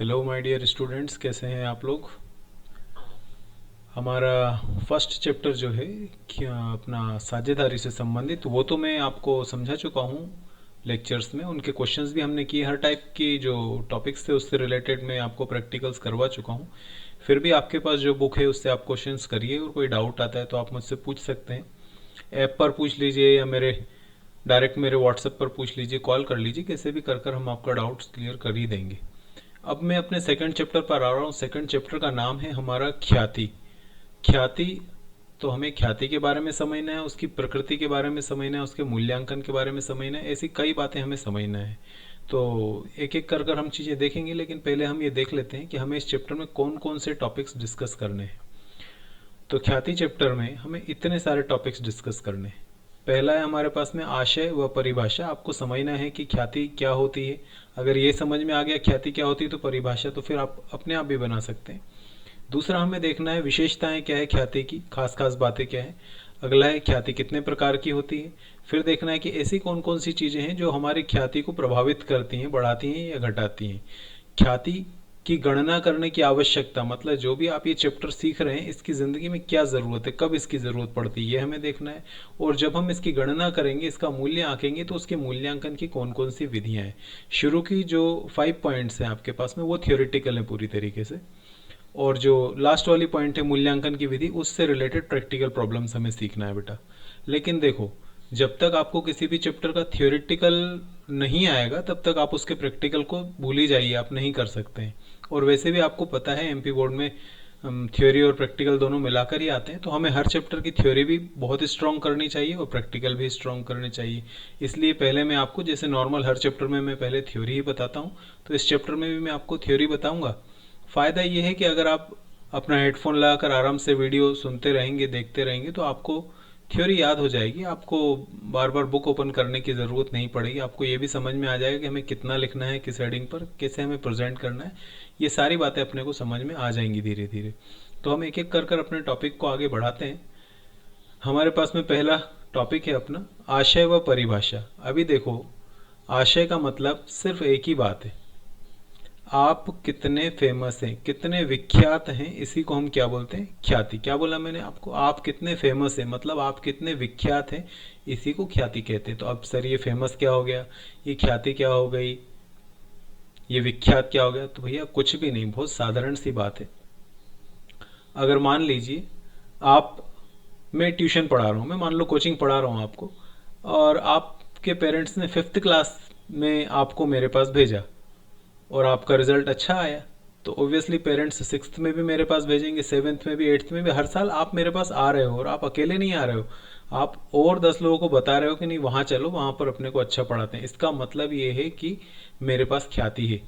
Hello my dear students, कैसे हैं आप लोग। हमारा फर्स्ट चैप्टर जो है क्या अपना साझेदारी से संबंधित, वो तो मैं आपको समझा चुका हूँ लेक्चर्स में। उनके क्वेश्चंस भी हमने किए, हर टाइप की जो टॉपिक्स थे उससे रिलेटेड मैं आपको प्रैक्टिकल्स करवा चुका हूँ। फिर भी आपके पास जो बुक है उससे आप क्वेश्चंस करिए, और कोई डाउट आता है तो आप मुझसे पूछ सकते हैं। ऐप पर पूछ लीजिए या डायरेक्ट मेरे व्हाट्सएप पर पूछ लीजिए, कॉल कर लीजिए, कैसे भी कर कर हम आपका डाउट्स क्लियर कर ही देंगे। अब मैं अपने सेकंड चैप्टर पर आ रहा हूँ। सेकंड चैप्टर का नाम है हमारा ख्याति। ख्याति, तो हमें ख्याति के बारे में समझना है, उसकी प्रकृति के बारे में समझना है, उसके मूल्यांकन के बारे में समझना है, ऐसी कई बातें हमें समझना है। तो एक एक कर कर हम चीज़ें देखेंगे, लेकिन पहले हम ये देख लेते हैं कि हमें इस चैप्टर में कौन कौन से टॉपिक्स डिस्कस करने हैं। तो ख्याति चैप्टर में हमें इतने सारे टॉपिक्स डिस्कस करने हैं। पहला है हमारे पास में आशय व परिभाषा। आपको समझना है कि ख्याति क्या होती है। अगर ये समझ में आ गया ख्याति क्या होती है तो परिभाषा तो फिर आप अपने आप भी बना सकते हैं। दूसरा हमें देखना है विशेषताएं क्या है ख्याति की, खास खास बातें क्या है। अगला है ख्याति कितने प्रकार की होती है। फिर देखना है कि ऐसी कौन कौन सी चीज़ें हैं जो हमारी ख्याति को प्रभावित करती हैं, बढ़ाती हैं या घटाती हैं। ख्याति की गणना करने की आवश्यकता, मतलब जो भी आप ये चैप्टर सीख रहे हैं इसकी ज़िंदगी में क्या ज़रूरत है, कब इसकी ज़रूरत पड़ती है, ये हमें देखना है। और जब हम इसकी गणना करेंगे, इसका मूल्य आंकेंगे, तो उसके मूल्यांकन की कौन कौन सी विधियाँ हैं। शुरू की जो 5 पॉइंट्स हैं आपके पास में वो थियोरिटिकल हैं पूरी तरीके से, और जो लास्ट वाली पॉइंट है मूल्यांकन की विधि, उससे रिलेटेड प्रैक्टिकल प्रॉब्लम्स हमें सीखना है बेटा। लेकिन देखो, जब तक आपको किसी भी चैप्टर का थियोरिटिकल नहीं आएगा तब तक आप उसके प्रैक्टिकल को भूल ही जाइए, आप नहीं कर सकते हैं। और वैसे भी आपको पता है एमपी बोर्ड में थ्योरी और प्रैक्टिकल दोनों मिलाकर ही आते हैं, तो हमें हर चैप्टर की थ्योरी भी बहुत स्ट्रॉन्ग करनी चाहिए और प्रैक्टिकल भी स्ट्रॉन्ग करने चाहिए। इसलिए पहले मैं आपको, जैसे नॉर्मल हर चैप्टर में मैं पहले थ्योरी ही बताता हूँ, तो इस चैप्टर में भी मैं आपको थ्योरी बताऊँगा। फ़ायदा ये है कि अगर आप अपना हेडफोन लगाकर आराम से वीडियो सुनते रहेंगे, देखते रहेंगे, तो आपको थ्योरी याद हो जाएगी। आपको बार बार बुक ओपन करने की ज़रूरत नहीं पड़ेगी। आपको ये भी समझ में आ जाएगा कि हमें कितना लिखना है, किस हेडिंग पर कैसे हमें प्रेजेंट करना है। ये सारी बातें अपने को समझ में आ जाएंगी धीरे धीरे। तो हम एक एक कर कर अपने टॉपिक को आगे बढ़ाते हैं। हमारे पास में पहला टॉपिक है अपना आशय व परिभाषा। अभी देखो, आशय का मतलब सिर्फ एक ही बात है, आप कितने फेमस हैं, कितने विख्यात हैं, इसी को हम क्या बोलते हैं, ख्याति। क्या बोला मैंने आपको, आप कितने फेमस हैं, मतलब आप कितने विख्यात हैं, इसी को ख्याति कहते हैं। तो अब सर ये फेमस क्या हो गया, ये ख्याति क्या हो गई, ये विख्यात क्या हो गया। तो भैया कुछ भी नहीं, बहुत साधारण सी बात है। अगर मान लीजिए आप, मैं ट्यूशन पढ़ा रहा हूँ, मैं मान लो कोचिंग पढ़ा रहा हूँ आपको, और आपके पेरेंट्स ने 5th क्लास में आपको मेरे पास भेजा और आपका रिजल्ट अच्छा आया, तो ऑब्वियसली पेरेंट्स 6th में भी मेरे पास भेजेंगे, 7th में भी, 8th में भी। हर साल आप मेरे पास आ रहे हो, और आप अकेले नहीं आ रहे हो, आप और 10 लोगों को बता रहे हो कि नहीं वहाँ चलो, वहाँ पर अपने को अच्छा पढ़ाते हैं। इसका मतलब ये है कि मेरे पास ख्याति है,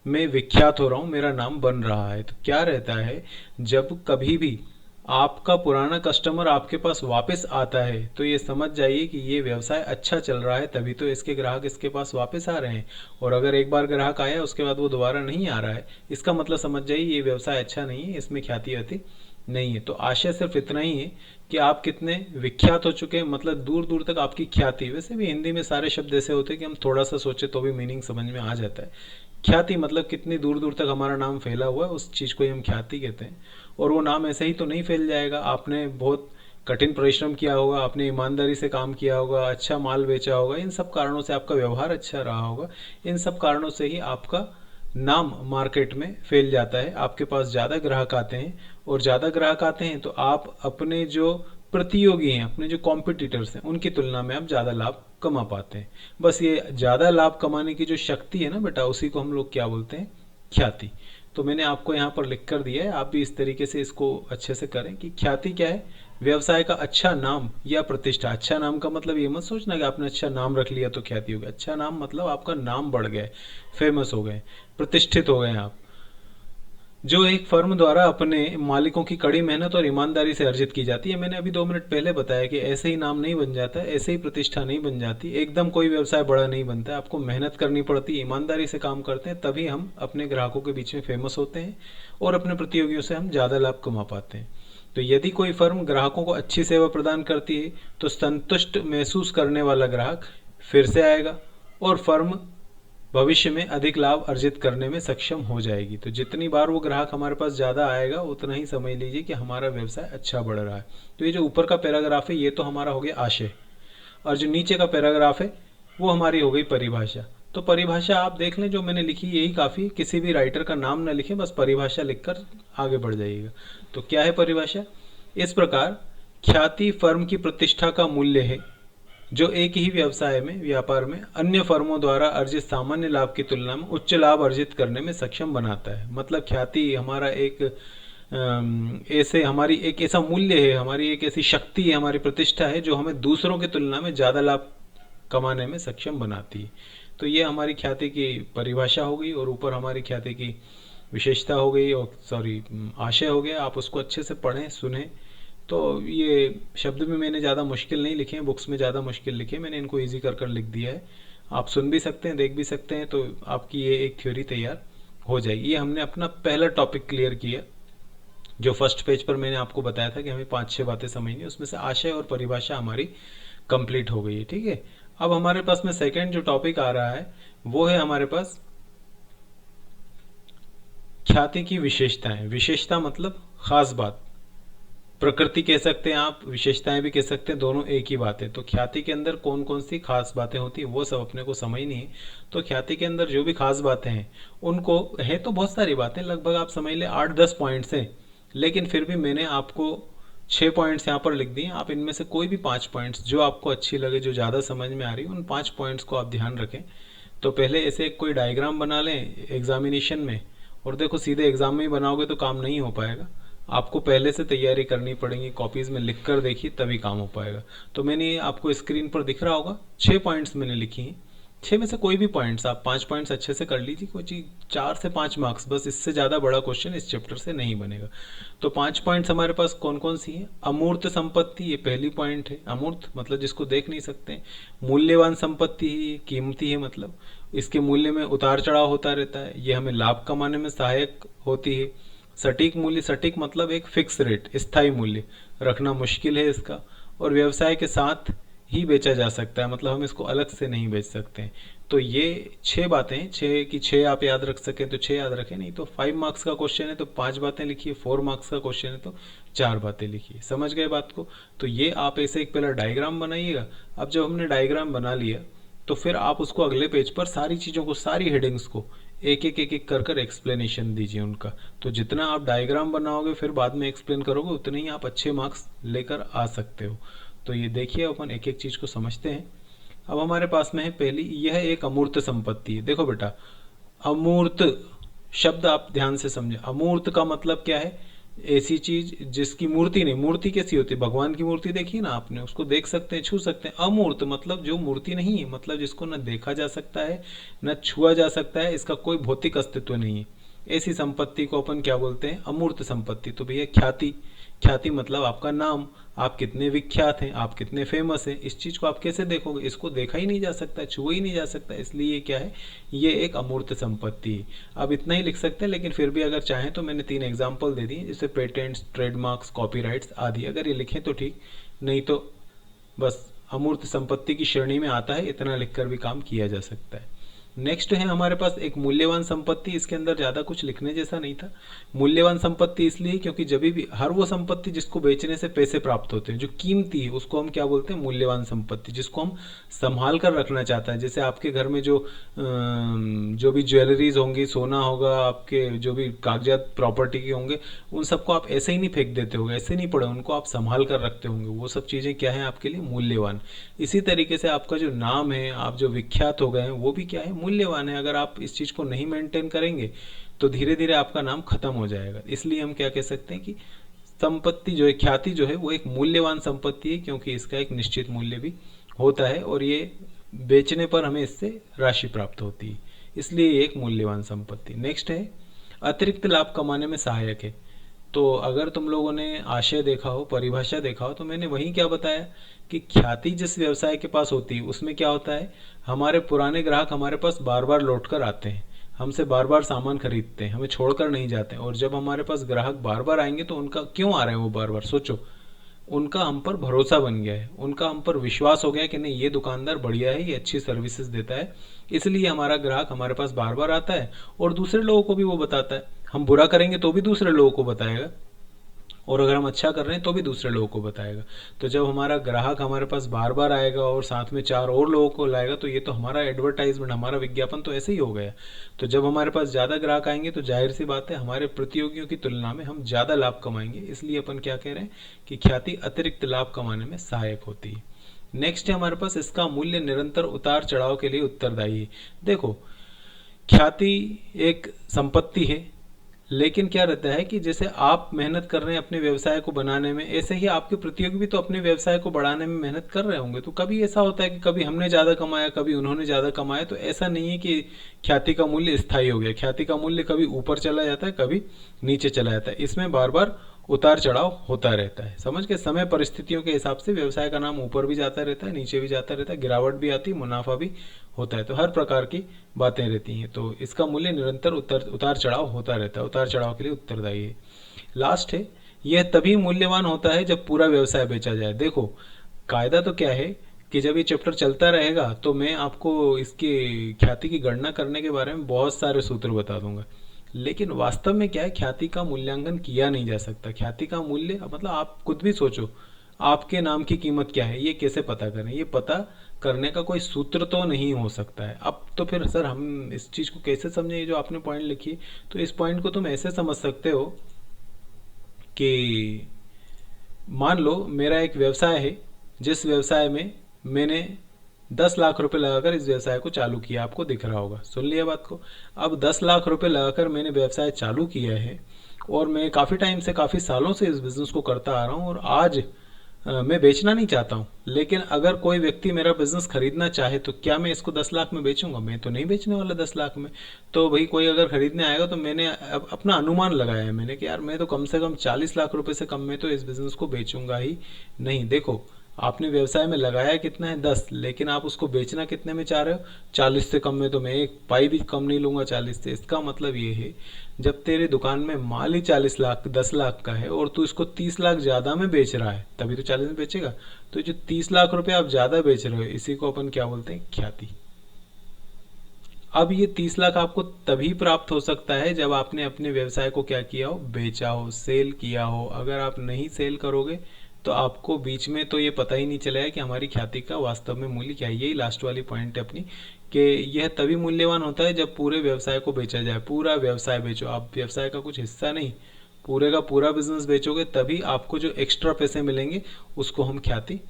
मैं विख्यात हो रहा हूँ, मेरा नाम बन रहा है। तो क्या रहता है, जब कभी भी आपका पुराना कस्टमर आपके पास वापस आता है तो ये समझ जाइए कि ये व्यवसाय अच्छा चल रहा है, तभी तो इसके ग्राहक इसके पास वापस आ रहे हैं। और अगर एक बार ग्राहक आया उसके बाद वो दोबारा नहीं आ रहा है, इसका मतलब समझ जाइए ये व्यवसाय अच्छा नहीं है, इसमें ख्याति आती नहीं है। तो आशय सिर्फ इतना ही है कि आप कितने विख्यात हो चुके हैं, मतलब दूर दूर तक आपकी ख्याति। वैसे भी हिंदी में सारे शब्द ऐसे होते हैं कि हम थोड़ा सा सोचे तो भी मीनिंग समझ में आ जाता है। ख्याति मतलब कितनी दूर दूर तक हमारा नाम फैला हुआ है, उस चीज़ को ही हम ख्याति कहते हैं। और वो नाम ऐसे ही तो नहीं फैल जाएगा, आपने बहुत कठिन परिश्रम किया होगा, आपने ईमानदारी से काम किया होगा, अच्छा माल बेचा होगा, इन सब कारणों से आपका व्यवहार अच्छा रहा होगा, इन सब कारणों से ही आपका नाम मार्केट में फैल जाता है, आपके पास ज़्यादा ग्राहक आते हैं। और ज़्यादा ग्राहक आते हैं तो आप अपने जो प्रतियोगी हैं, अपने जो कॉम्पिटिटर्स हैं, उनकी तुलना में आप ज़्यादा लाभ कमा पाते हैं। बस ये ज़्यादा लाभ कमाने की जो शक्ति है ना बेटा, उसी को हम लोग क्या बोलते हैं, ख्याति। तो मैंने आपको यहाँ पर लिख कर दिया है, आप भी इस तरीके से इसको अच्छे से करें कि ख्याति क्या है, व्यवसाय का अच्छा नाम या प्रतिष्ठा। अच्छा नाम का मतलब ये मत सोचना कि आपने अच्छा नाम रख लिया तो ख्याति हो गया। अच्छा नाम मतलब आपका नाम बढ़ गया, फेमस हो गए, प्रतिष्ठित हो गए आप, जो एक फर्म द्वारा अपने मालिकों की कड़ी मेहनत और ईमानदारी से अर्जित की जाती है। मैंने अभी 2 मिनट पहले बताया कि ऐसे ही नाम नहीं बन जाता है, ऐसे ही प्रतिष्ठा नहीं बन जाती, एकदम कोई व्यवसाय बड़ा नहीं बनता है। आपको मेहनत करनी पड़ती है, ईमानदारी से काम करते हैं, तभी हम अपने ग्राहकों के बीच में फेमस होते हैं और अपने प्रतियोगियों से हम ज़्यादा लाभ कमा पाते हैं। तो यदि कोई फर्म ग्राहकों को अच्छी सेवा प्रदान करती है तो संतुष्ट महसूस करने वाला ग्राहक फिर से आएगा और फर्म भविष्य में अधिक लाभ अर्जित करने में सक्षम हो जाएगी। तो जितनी बार वो ग्राहक हमारे पास ज़्यादा आएगा उतना ही समझ लीजिए कि हमारा व्यवसाय अच्छा बढ़ रहा है। तो ये जो ऊपर का पैराग्राफ है ये तो हमारा हो गया आशय, और जो नीचे का पैराग्राफ है वो हमारी हो गई परिभाषा। तो परिभाषा आप देख लें जो मैंने लिखी यही काफ़ी, किसी भी राइटर का नाम ना लिखें, बस परिभाषा लिखकर आगे बढ़ जाइएगा। तो क्या है परिभाषा? इस प्रकार ख्याति फर्म की प्रतिष्ठा का मूल्य है जो एक ही व्यवसाय में व्यापार में अन्य फर्मों द्वारा अर्जित सामान्य लाभ की तुलना में उच्च लाभ अर्जित करने में सक्षम बनाता है। मतलब ख्याति हमारा एक ऐसे हमारी एक ऐसा मूल्य है, हमारी एक ऐसी शक्ति है, हमारी प्रतिष्ठा है जो हमें दूसरों की तुलना में ज़्यादा लाभ कमाने में सक्षम बनाती है। तो ये हमारी ख्याति की परिभाषा हो गई, और ऊपर हमारी ख्याति की विशेषता हो गई, और सॉरी आशय हो गया। आप उसको अच्छे से पढ़ें सुने। तो ये शब्द भी मैंने ज़्यादा मुश्किल नहीं लिखे हैं, बुक्स में ज़्यादा मुश्किल लिखे हैं, मैंने इनको ईजी कर कर लिख दिया है। आप सुन भी सकते हैं, देख भी सकते हैं, तो आपकी ये एक थ्योरी तैयार हो जाएगी। ये हमने अपना पहला टॉपिक क्लियर किया। जो फर्स्ट पेज पर मैंने आपको बताया था कि हमें 5-6 बातें समझनी, उसमें से आशय और परिभाषा हमारी कंप्लीट हो गई है। ठीक है, अब हमारे पास में सेकंड जो टॉपिक आ रहा है वो है हमारे पास ख्याति की विशेषताएं। विशेषता मतलब खास बात, प्रकृति कह सकते हैं आप, विशेषताएं भी कह सकते हैं, दोनों एक ही बात है। तो ख्याति के अंदर कौन कौन सी खास बातें होती है वो सब अपने को समझनी है। तो ख्याति के अंदर जो भी खास बातें हैं उनको, है तो बहुत सारी बातें, लगभग आप समझ लें 8-10 पॉइंट्स हैं, लेकिन फिर भी मैंने आपको 6 पॉइंट्स यहाँ पर लिख दिए। आप इनमें से कोई भी 5 पॉइंट्स जो आपको अच्छी लगे, जो ज़्यादा समझ में आ रही है, उन 5 पॉइंट्स को आप ध्यान रखें। तो पहले ऐसे कोई डायग्राम बना लें एग्जामिनेशन में, और देखो सीधे एग्जाम में ही बनाओगे तो काम नहीं हो पाएगा, आपको पहले से तैयारी करनी पड़ेगी, कॉपीज में लिख कर देखिए तभी काम हो पाएगा। तो मैंने आपको स्क्रीन पर दिख रहा होगा 6 पॉइंट्स मैंने लिखी हैं। 6 में से कोई भी पॉइंट्स, आप 5 पॉइंट्स अच्छे से कर लीजिए, कोई चीज़ 4 से 5 मार्क्स, बस इससे ज़्यादा बड़ा क्वेश्चन इस चैप्टर से नहीं बनेगा। तो 5 पॉइंट्स हमारे पास कौन कौन सी है? अमूर्त संपत्ति, ये पहली पॉइंट है। अमूर्त मतलब जिसको देख नहीं सकते। मूल्यवान संपत्ति है, कीमती है, मतलब इसके मूल्य में उतार चढ़ाव होता रहता है, ये हमें लाभ कमाने में सहायक होती है। सटीक मूल्य, सटीक मतलब एक फिक्स रेट, स्थायी मूल्य रखना मुश्किल है इसका, और व्यवसाय के साथ ही बेचा जा सकता है, मतलब हम इसको अलग से नहीं बेच सकते हैं। तो ये 6 बातें हैं, 6 की 6 आप याद रख सकें तो 6 याद रखें, नहीं तो 5 मार्क्स का क्वेश्चन है तो 5 बातें लिखिए, 4 मार्क्स का क्वेश्चन है तो 4 बातें लिखिए। समझ गए बात को? तो ये आप ऐसे एक पहला डायग्राम बनाइएगा। अब जब हमने डायग्राम बना लिया तो फिर आप उसको अगले पेज पर सारी चीज़ों को, सारी हेडिंग्स को एक एक एक एक कर कर एक्सप्लेनेशन दीजिए उनका। तो जितना आप डायग्राम बनाओगे फिर बाद में एक्सप्लेन करोगे, उतने ही आप अच्छे मार्क्स लेकर आ सकते हो। तो ये देखिए अपन एक एक चीज़ को समझते हैं। अब हमारे पास में है पहली, यह एक अमूर्त संपत्ति है। देखो बेटा, अमूर्त शब्द आप ध्यान से समझे। अमूर्त का मतलब क्या है? ऐसी चीज जिसकी मूर्ति नहीं। मूर्ति कैसी होती है? भगवान की मूर्ति देखी ना आपने, उसको देख सकते हैं, छू सकते हैं। अमूर्त मतलब जो मूर्ति नहीं है, मतलब जिसको न देखा जा सकता है न छुआ जा सकता है, इसका कोई भौतिक अस्तित्व नहीं है, ऐसी संपत्ति को अपन क्या बोलते हैं? अमूर्त संपत्ति। तो भैया ख्याति, ख्याति मतलब आपका नाम, आप कितने विख्यात हैं, आप कितने फेमस हैं, इस चीज को आप कैसे देखोगे? इसको देखा ही नहीं जा सकता, छुआ ही नहीं जा सकता, इसलिए ये क्या है? ये एक अमूर्त संपत्ति है। अब इतना ही लिख सकते हैं, लेकिन फिर भी अगर चाहें तो मैंने 3 एग्जाम्पल दे दिए, जैसे पेटेंट्स, ट्रेडमार्क्स, कॉपीराइट्स आदि। अगर ये लिखें तो ठीक, नहीं तो बस अमूर्त संपत्ति की श्रेणी में आता है, इतना लिखकर भी काम किया जा सकता है। नेक्स्ट है हमारे पास एक मूल्यवान संपत्ति। इसके अंदर ज्यादा कुछ लिखने जैसा नहीं था। मूल्यवान संपत्ति इसलिए क्योंकि जब भी हर वो संपत्ति जिसको बेचने से पैसे प्राप्त होते हैं, जो कीमती है, उसको हम क्या बोलते हैं? मूल्यवान संपत्ति। जिसको हम संभाल कर रखना चाहते हैं, जैसे आपके घर में जो भी ज्वेलरीज होंगी, सोना होगा, आपके जो भी कागजात प्रॉपर्टी के होंगे, उन सबको आप ऐसे ही नहीं फेंक देते होंगे, ऐसे नहीं पड़े, उनको आप संभाल कर रखते होंगे। वो सब चीजें क्या है आपके लिए? मूल्यवान। इसी तरीके से आपका जो नाम है, आप जो विख्यात हो गए हैं, वो भी क्या है? मूल्यवान है। अगर आप इस चीज को नहीं मेंटेन करेंगे तो धीरे धीरे आपका नाम खत्म हो जाएगा। इसलिए हम क्या कह सकते हैं कि संपत्ति जो है, ख्याति जो है, वो एक मूल्यवान संपत्ति है, क्योंकि इसका एक निश्चित मूल्य भी होता है और ये बेचने पर हमें इससे राशि प्राप्त होती है, इसलिए ये एक मूल्यवान संपत्ति। नेक्स्ट है अतिरिक्त लाभ कमाने में सहायक है। तो अगर तुम लोगों ने आशय देखा हो, परिभाषा देखा हो, तो मैंने वही क्या बताया कि ख्याति जिस व्यवसाय के पास होती है उसमें क्या होता है? हमारे पुराने ग्राहक हमारे पास बार बार लौट कर आते हैं, हमसे बार बार सामान खरीदते हैं, हमें छोड़कर नहीं जाते हैं। और जब हमारे पास ग्राहक बार बार आएंगे तो उनका क्यों आ रहे हैं वो बार बार? सोचो, उनका हम पर भरोसा बन गया है, उनका हम पर विश्वास हो गया है कि नहीं ये दुकानदार बढ़िया है, ये अच्छी सर्विसेज देता है, इसलिए हमारा ग्राहक हमारे पास बार बार आता है और दूसरे लोगों को भी वो बताता है। हम बुरा करेंगे तो भी दूसरे लोगों को बताएगा, और अगर हम अच्छा कर रहे हैं तो भी दूसरे लोगों को बताएगा। तो जब हमारा ग्राहक हमारे पास बार बार आएगा और साथ में चार और लोगों को लाएगा, तो ये तो हमारा एडवर्टाइजमेंट, हमारा विज्ञापन तो ऐसे ही हो गया। तो जब हमारे पास ज़्यादा ग्राहक आएंगे तो जाहिर सी बात है हमारे प्रतियोगियों की तुलना में हम ज़्यादा लाभ कमाएंगे। इसलिए अपन क्या कह रहे हैं कि ख्याति अतिरिक्त लाभ कमाने में सहायक होती है। नेक्स्ट है हमारे पास, इसका मूल्य निरंतर उतार चढ़ाव के लिए उत्तरदायी है। देखो, ख्याति एक संपत्ति है, लेकिन क्या रहता है कि जैसे आप मेहनत कर रहे हैं अपने व्यवसाय को बनाने में, ऐसे ही आपके प्रतियोगी भी तो अपने व्यवसाय को बढ़ाने में मेहनत कर रहे होंगे। तो कभी ऐसा होता है कि कभी हमने ज़्यादा कमाया, कभी उन्होंने ज़्यादा कमाया। तो ऐसा नहीं है कि ख्याति का मूल्य स्थायी हो गया। ख्याति का मूल्य कभी ऊपर चला जाता है, कभी नीचे चला जाता है। इसमें बार बार उतार चढ़ाव होता रहता है। समझ के, समय परिस्थितियों के हिसाब से व्यवसाय का नाम ऊपर भी जाता रहता है, नीचे भी जाता रहता है, गिरावट भी आती है, मुनाफा भी होता है। तो हर प्रकार की बातें रहती हैं। तो इसका मूल्य निरंतर उतार चढ़ाव होता रहता है, उतार चढ़ाव के लिए उत्तरदायी है। लास्ट है, यह तभी मूल्यवान होता है जब पूरा व्यवसाय बेचा जाए। देखो, कायदा तो क्या है कि जब ये चैप्टर चलता रहेगा तो मैं आपको इसकी ख्याति की गणना करने के बारे में बहुत सारे सूत्र बता दूंगा। लेकिन वास्तव में क्या है, ख्याति का मूल्यांकन किया नहीं जा सकता। ख्याति का मूल्य मतलब आप खुद भी सोचो, आपके नाम की कीमत क्या है, ये कैसे पता करें? ये पता करने का कोई सूत्र तो नहीं हो सकता है। अब तो फिर सर हम इस चीज़ को कैसे समझें, ये जो आपने पॉइंट लिखी? तो इस पॉइंट को तुम ऐसे समझ सकते हो कि मान लो मेरा एक व्यवसाय है, जिस व्यवसाय में मैंने 10 लाख रुपए लगाकर इस व्यवसाय को चालू किया। आपको दिख रहा होगा, सुन लिया बात को। अब 10 लाख रुपए लगाकर मैंने व्यवसाय चालू किया है और मैं काफ़ी टाइम से, काफ़ी सालों से इस बिज़नेस को करता आ रहा हूँ, और आज मैं बेचना नहीं चाहता हूँ। लेकिन अगर कोई व्यक्ति मेरा बिजनेस खरीदना चाहे तो क्या मैं इसको 10 लाख में बेचूंगा? मैं तो नहीं बेचने वाला 10 लाख में। तो भाई कोई अगर खरीदने आएगा तो मैंने अपना अनुमान लगाया है मैंने कि यार मैं तो कम से कम 40 लाख रुपए से कम में तो इस बिजनेस को बेचूंगा ही नहीं। देखो, आपने व्यवसाय में लगाया कितना है? 10, लेकिन आप उसको बेचना कितने में चाह रहे हो? 40 से कम में। तो मैं एक पाई भी कम नहीं लूंगा 40 से। इसका मतलब ये है, जब तेरी दुकान में माल ही 40 लाख, 10 लाख का है और तू इसको 30 लाख ज्यादा में बेच रहा है, तभी तो 40 में बेचेगा। तो जो 30 लाख रुपए आप ज्यादा बेच रहे हो, इसी को अपन क्या बोलते हैं? ख्याति। अब ये 30 लाख आपको तभी प्राप्त हो सकता है जब आपने अपने व्यवसाय को क्या किया हो? बेचा हो, सेल किया हो। अगर आप नहीं सेल करोगे तो आपको बीच में तो ये पता ही नहीं चलेगा कि हमारी ख्याति का वास्तव में मूल्य क्या है। यही लास्ट वाली पॉइंट है अपनी, कि यह तभी मूल्यवान होता है जब पूरे व्यवसाय को बेचा जाए। पूरा व्यवसाय बेचो, आप व्यवसाय का कुछ हिस्सा नहीं, पूरे का पूरा बिजनेस बेचोगे, तभी आपको जो एक्स्ट्रा पैसे मिलेंगे उसको हम ख्याति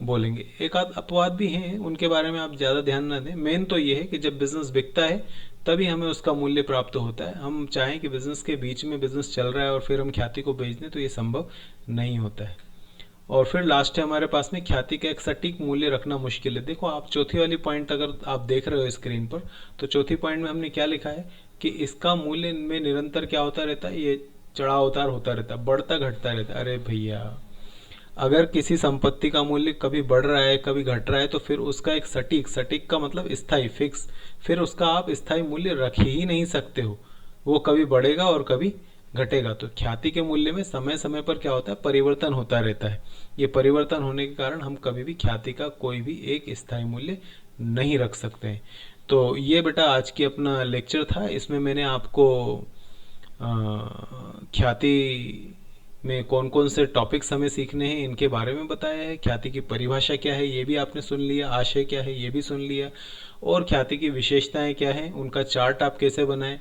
बोलेंगे। एक आध अपवाद भी हैं, उनके बारे में आप ज़्यादा ध्यान ना दें। मेन तो ये है कि जब बिजनेस बिकता है तभी हमें उसका मूल्य प्राप्त होता है। हम चाहें कि बिजनेस के बीच में बिजनेस चल रहा है और फिर हम ख्याति को बेच दें, तो ये संभव नहीं होता है। और फिर लास्ट है हमारे पास में, ख्याति का एक सटीक मूल्य रखना मुश्किल है। देखो, आप चौथी वाली पॉइंट अगर आप देख रहे हो स्क्रीन पर, तो चौथी पॉइंट में हमने क्या लिखा है कि इसका मूल्य में निरंतर क्या होता रहता है? ये चढ़ाव उतार होता रहता है, बढ़ता घटता रहता है। अरे भैया, अगर किसी संपत्ति का मूल्य कभी बढ़ रहा है, कभी घट रहा है, तो फिर उसका एक सटीक, सटीक का मतलब स्थायी, फिक्स, फिर उसका आप स्थायी मूल्य रख ही नहीं सकते हो। वो कभी बढ़ेगा और कभी घटेगा। तो ख्याति के मूल्य में समय समय पर क्या होता है? परिवर्तन होता रहता है। ये परिवर्तन होने के कारण हम कभी भी ख्याति का कोई भी एक स्थायी मूल्य नहीं रख सकते हैं। तो ये बेटा आज की अपना लेक्चर था। इसमें मैंने आपको ख्याति में कौन कौन से टॉपिक्स हमें सीखने हैं इनके बारे में बताया है। ख्याति की परिभाषा क्या है ये भी आपने सुन लिया, आशय क्या है ये भी सुन लिया, और ख्याति की विशेषताएं क्या हैं, उनका चार्ट आप कैसे बनाएं,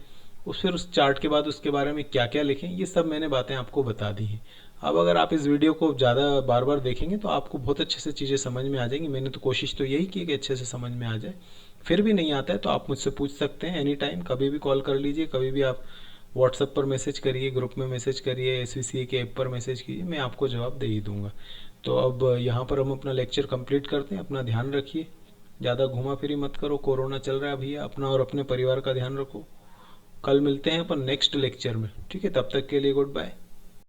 फिर उस चार्ट के बाद उसके बारे में क्या क्या लिखें, ये सब मैंने बातें आपको बता दी हैं। अब अगर आप इस वीडियो को ज़्यादा बार बार देखेंगे तो आपको बहुत अच्छे से चीज़ें समझ में आ जाएंगी। मैंने तो कोशिश तो यही की कि अच्छे से समझ में आ जाए। फिर भी नहीं आता है तो आप मुझसे पूछ सकते हैं एनी टाइम, कभी भी कॉल कर लीजिए, कभी भी आप व्हाट्सएप पर मैसेज करिए, ग्रुप में मैसेज करिए, SVCA के ऐप पर मैसेज कीजिए, मैं आपको जवाब दे ही दूंगा। तो अब यहाँ पर हम अपना लेक्चर कंप्लीट करते हैं। अपना ध्यान रखिए, ज़्यादा घुमा फिरी मत करो, कोरोना चल रहा है भैया, अपना और अपने परिवार का ध्यान रखो। कल मिलते हैं अपन नेक्स्ट लेक्चर में, ठीक है? तब तक के लिए गुड बाय।